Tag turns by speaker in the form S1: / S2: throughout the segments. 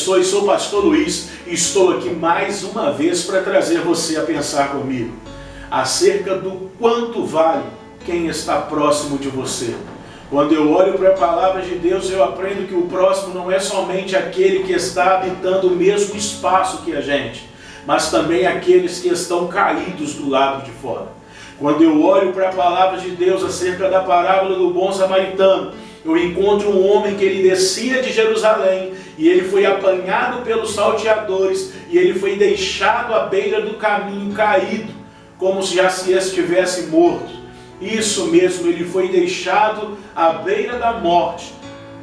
S1: abençoe. Sou o pastor Luiz e estou aqui mais uma vez para trazer você a pensar comigo acerca do quanto vale quem está próximo de você. Quando eu olho para a palavra de Deus, eu aprendo que o próximo não é somente aquele que está habitando o mesmo espaço que a gente, mas também aqueles que estão caídos do lado de fora. Quando eu olho para a palavra de Deus acerca da parábola do bom samaritano, eu encontro um homem que ele descia de Jerusalém e ele foi apanhado pelos salteadores e ele foi deixado à beira do caminho caído, como se já se estivesse morto. Isso mesmo, ele foi deixado à beira da morte,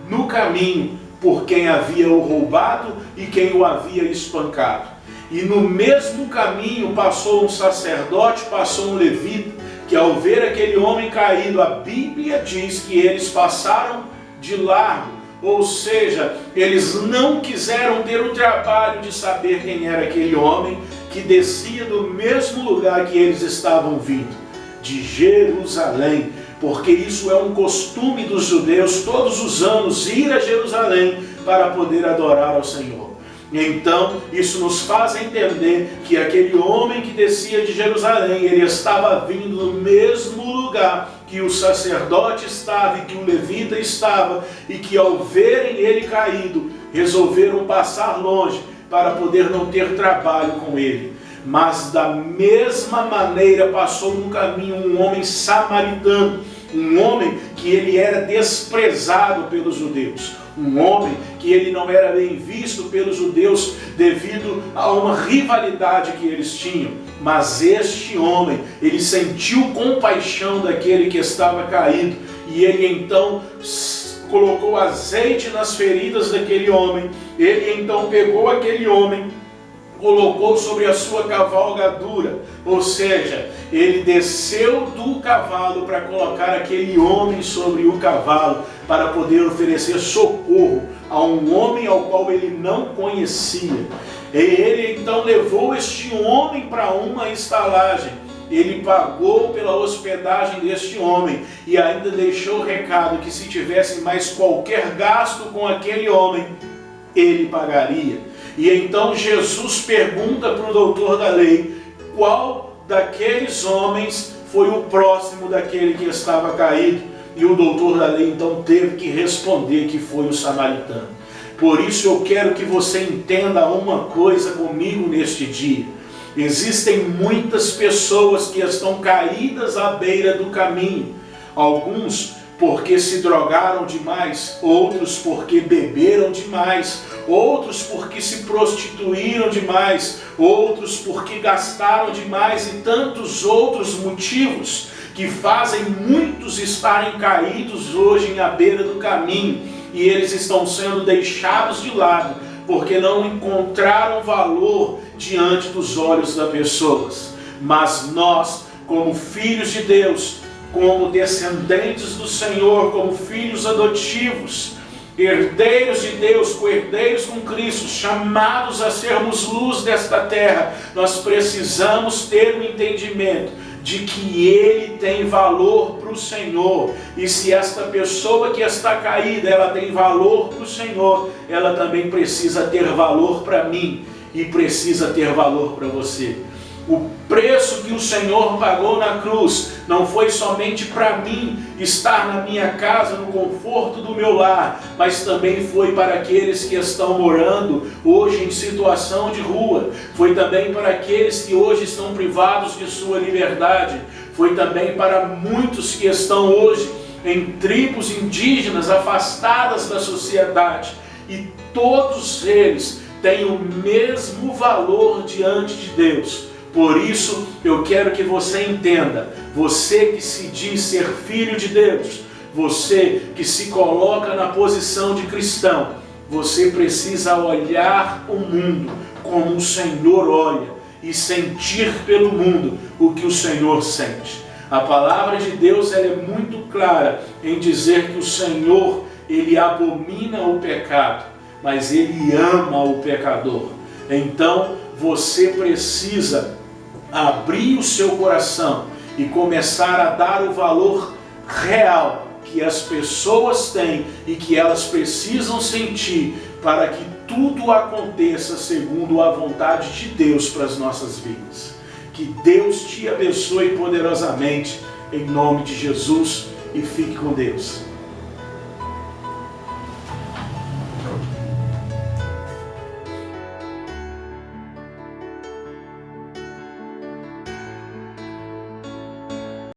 S1: no caminho, por quem havia o roubado e quem o havia espancado. E no mesmo caminho passou um sacerdote, passou um levita, que ao ver aquele homem caído, a Bíblia diz que eles passaram de largo, ou seja, eles não quiseram ter o trabalho de saber quem era aquele homem que descia do mesmo lugar que eles estavam vindo, de Jerusalém, porque isso é um costume dos judeus, todos os anos, ir a Jerusalém para poder adorar ao Senhor. Então, isso nos faz entender que aquele homem que descia de Jerusalém, ele estava vindo no mesmo lugar que o sacerdote estava e que o levita estava, e que ao verem ele caído, resolveram passar longe para poder não ter trabalho com ele. Mas da mesma maneira passou no caminho um homem samaritano, um homem que ele era desprezado pelos judeus, um homem que ele não era bem visto pelos judeus devido a uma rivalidade que eles tinham. Mas este homem, ele sentiu compaixão daquele que estava caído e ele então colocou azeite nas feridas daquele homem. Ele então pegou aquele homem, colocou sobre a sua cavalgadura, ou seja, ele desceu do cavalo para colocar aquele homem sobre o cavalo, para poder oferecer socorro a um homem ao qual ele não conhecia. E ele então levou este homem para uma estalagem, ele pagou pela hospedagem deste homem e ainda deixou o recado que se tivesse mais qualquer gasto com aquele homem, ele pagaria. E então Jesus pergunta para o doutor da lei qual daqueles homens foi o próximo daquele que estava caído. E o doutor da lei então teve que responder que foi o samaritano. Por isso eu quero que você entenda uma coisa comigo neste dia. Existem muitas pessoas que estão caídas à beira do caminho. Alguns porque se drogaram demais, outros porque beberam demais, outros porque se prostituíram demais, outros porque gastaram demais e tantos outros motivos que fazem muitos estarem caídos hoje à beira do caminho e eles estão sendo deixados de lado porque não encontraram valor diante dos olhos das pessoas. Mas nós, como filhos de Deus, como descendentes do Senhor, como filhos adotivos, herdeiros de Deus, co-herdeiros com Cristo, chamados a sermos luz desta terra, nós precisamos ter um entendimento de que Ele tem valor para o Senhor. E se esta pessoa que está caída, ela tem valor para o Senhor, ela também precisa ter valor para mim e precisa ter valor para você. O preço que o Senhor pagou na cruz não foi somente para mim estar na minha casa, no conforto do meu lar, mas também foi para aqueles que estão morando hoje em situação de rua. Foi também para aqueles que hoje estão privados de sua liberdade. Foi também para muitos que estão hoje em tribos indígenas afastadas da sociedade. E todos eles têm o mesmo valor diante de Deus. Por isso, eu quero que você entenda, você que se diz ser filho de Deus, você que se coloca na posição de cristão, você precisa olhar o mundo como o Senhor olha e sentir pelo mundo o que o Senhor sente. A palavra de Deus ela é muito clara em dizer que o Senhor, Ele abomina o pecado, mas Ele ama o pecador. Então, você precisa abrir o seu coração e começar a dar o valor real que as pessoas têm e que elas precisam sentir para que tudo aconteça segundo a vontade de Deus para as nossas vidas. Que Deus te abençoe poderosamente, em nome de Jesus, e fique com Deus.